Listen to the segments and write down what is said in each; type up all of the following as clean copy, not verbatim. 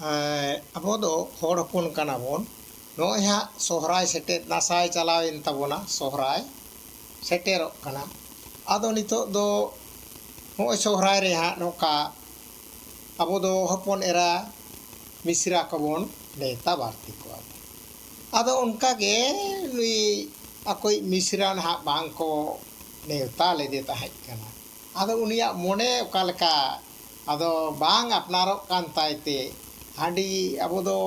ᱟᱵᱚ ᱫᱚ ᱦᱚᱲ ᱦᱚᱯᱚᱱ ᱠᱟᱱᱟ ᱵᱚᱱ ᱱᱚᱜᱼᱚᱭ ᱦᱟᱸᱜ ᱥᱚᱦᱨᱟᱭ ᱥᱮᱴᱮᱨ ᱱᱟᱥᱟᱭ ᱪᱟᱞᱟᱣᱮᱱ ᱛᱟᱵᱚᱱᱟ ᱥᱚᱦᱨᱟᱭ ᱥᱮᱴᱮᱨᱚᱜ ᱠᱟᱱᱟ ᱟᱫᱚ ᱱᱤᱛᱚᱜ ᱫᱚ ᱱᱚᱜᱼᱚᱭ ᱥᱚᱦᱨᱟᱭ ᱨᱮ ᱦᱟᱸᱜ ᱱᱚᱝᱠᱟ ᱟᱵᱚ ᱫᱚ ᱦᱚᱯᱚᱱ ᱮᱨᱟ ᱢᱤᱥᱨᱟ ᱠᱚᱵᱚᱱ ᱱᱮᱣᱛᱟ ᱵᱟᱨᱛᱮ ᱠᱚᱣᱟ ᱟᱫᱚ ᱚᱱᱠᱟᱜᱮ ᱱᱩᱭ ᱟᱠᱚᱭᱤᱡ ᱢᱤᱥᱨᱟ ᱱᱟᱦᱟᱜ ᱵᱟᱝ ᱠᱚ ᱱᱮᱣᱛᱟ ᱞᱮᱫᱮ ᱛᱟᱦᱮᱸ ᱠᱟᱱᱟ ᱟᱫᱚ ᱩᱱᱤᱭᱟᱜ ᱢᱚᱱᱮ ᱚᱠᱟ ᱞᱮᱠᱟ ᱟᱫᱚ ᱵᱟᱝ ᱟᱯᱱᱟᱨᱚᱜ kan ᱛᱟᱭᱛᱮ ᱦᱟᱺᱰᱤ ᱟᱵᱚ ᱫᱚ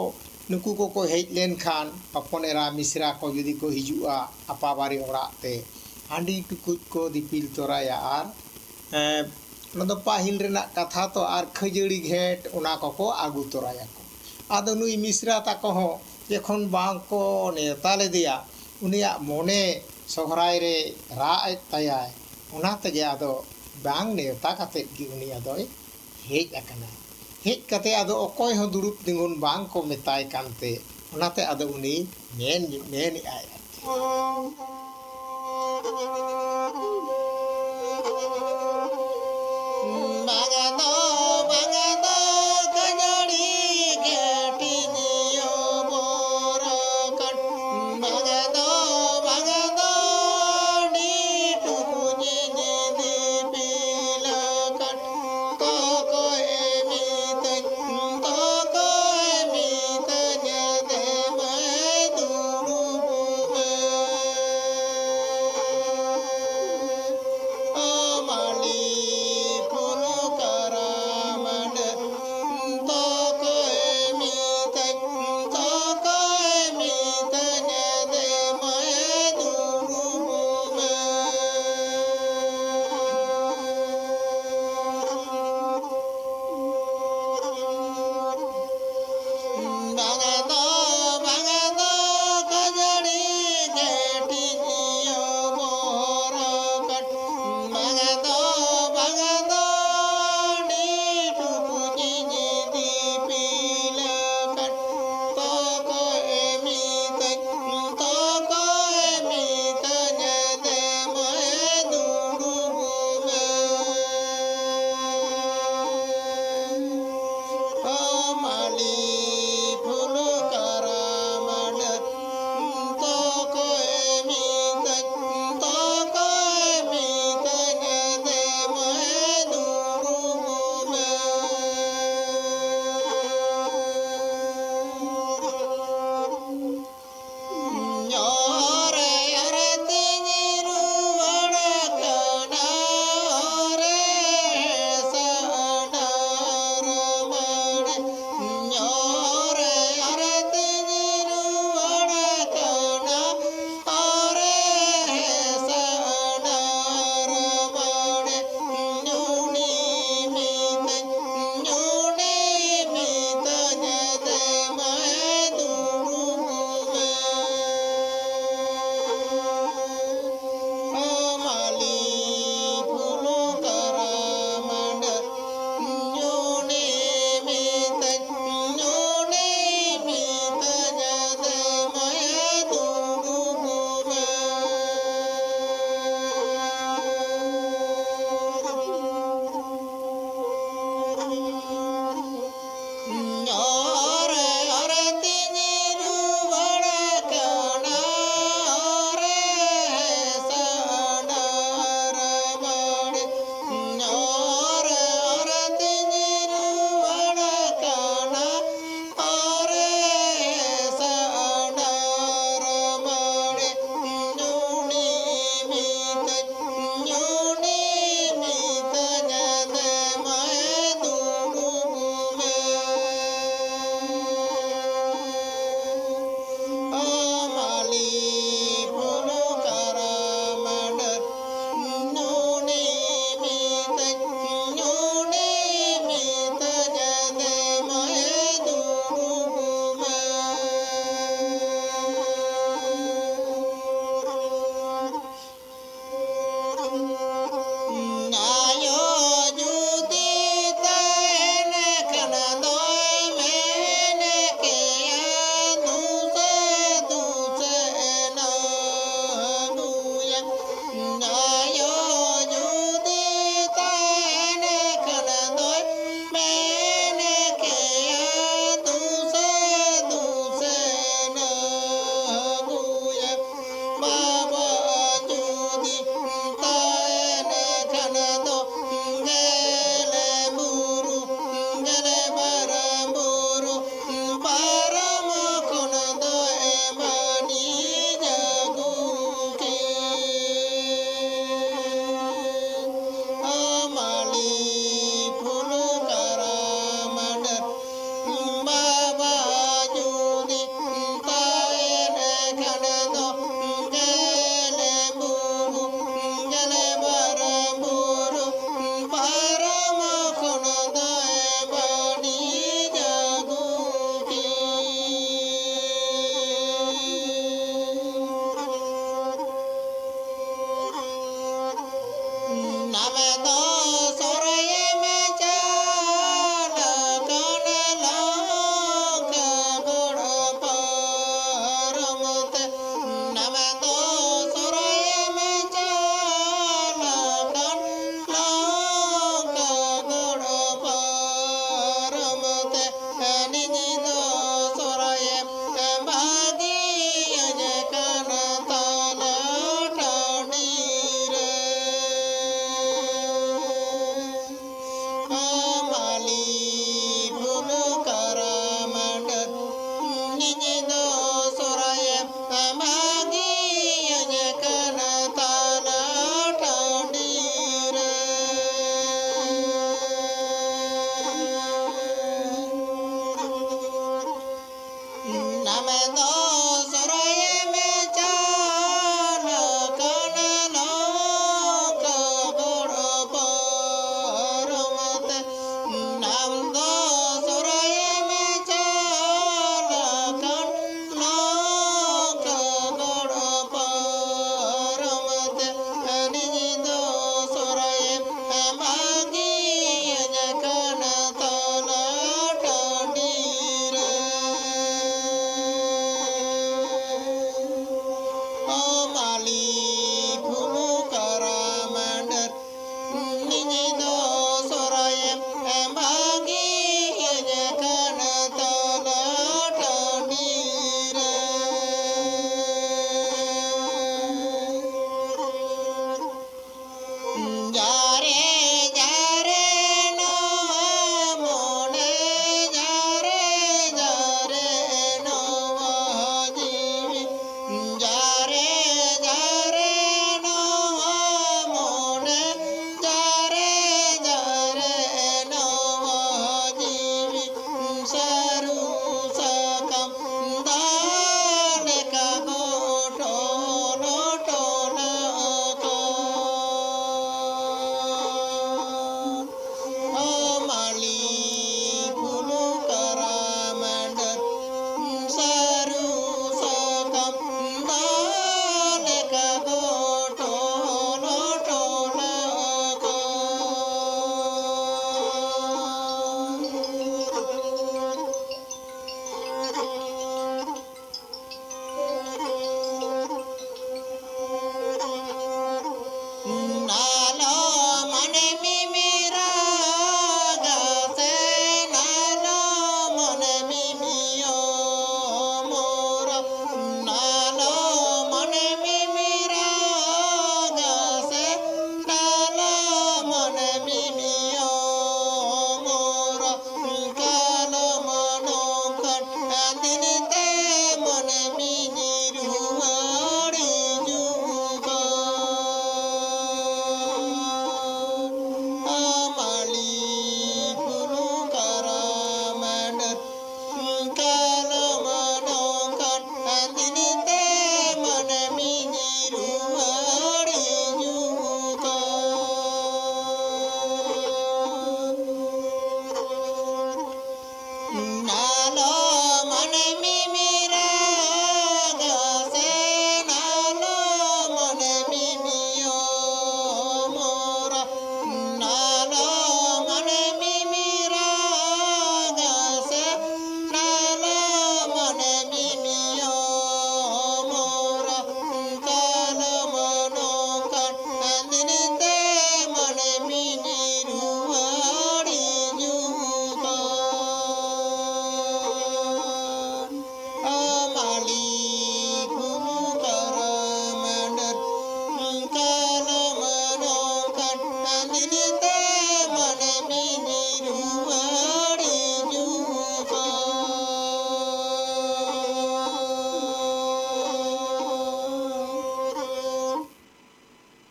ᱱᱩᱠᱩ ᱠᱚᱠᱚ ᱦᱮᱡ ᱞᱮᱱᱠᱷᱟᱱ ᱦᱚᱯᱚᱱ ᱮᱨᱟ ᱢᱤᱥᱨᱟ ko ᱡᱩᱫᱤ ᱠᱚ ᱦᱤᱡᱩᱜᱼᱟ ᱟᱯᱟᱵᱟᱨᱮ ᱚᱲᱟᱜ ᱛᱮ ᱦᱟᱺᱰᱤ ᱴᱩᱠᱩᱡ ᱠᱚ ᱫᱤᱯᱤᱞ ᱛᱚᱨᱟᱭᱟ ᱟᱨ ᱚᱱᱟ ᱫᱚ ᱯᱟᱹᱦᱤᱞ ᱨᱮᱱᱟᱜ ᱠᱟᱛᱷᱟ ᱛᱚ ᱟᱨ ᱠᱷᱟᱹᱡᱟᱹᱲᱤ ᱜᱷᱮᱸᱴ ᱚᱱᱟ ᱠᱚᱠᱚ ᱟᱹᱜᱩ ᱛᱚᱨᱟᱭᱟᱠᱚ ᱟᱫᱚ ᱱᱩᱭ ᱢᱤᱥᱨᱟ ᱛᱟᱠᱚ ᱦᱚᱸ ᱡᱚᱠᱷᱚᱱ ᱵᱟᱝ ᱠᱚ ᱱᱮᱣᱛᱟ ᱞᱮᱫᱮᱭᱟ ᱩᱱᱤᱭᱟᱜ ᱢᱚᱱᱮ ᱥᱚᱦᱨᱟᱭ ᱨᱮ ᱨᱟᱜ ᱮᱫ ᱛᱟᱭᱟᱭ ᱚᱱᱟ ᱛᱮᱜᱮ ᱟᱫᱚ ᱵᱟᱝ ᱱᱮᱣᱛᱟ ᱠᱟᱛᱮᱫ ᱜᱮ ᱩᱱᱤ ᱟᱫᱚᱭ ᱦᱮᱡ ᱟᱠᱟᱱᱟ ᱦᱮᱡ ᱠᱟᱛᱮ ᱟᱫᱚ ᱚᱠᱚᱭ ᱦᱚᱸ ᱫᱩᱲᱩᱵ ᱛᱤᱸᱜᱩᱱ ᱵᱟᱝ ᱠᱚ ᱢᱮᱛᱟᱭ ᱠᱟᱱᱛᱮ ᱚᱱᱟᱛᱮ ᱟᱫᱚ ᱩᱱᱤ ᱢᱮᱱᱮᱜᱼᱟᱭ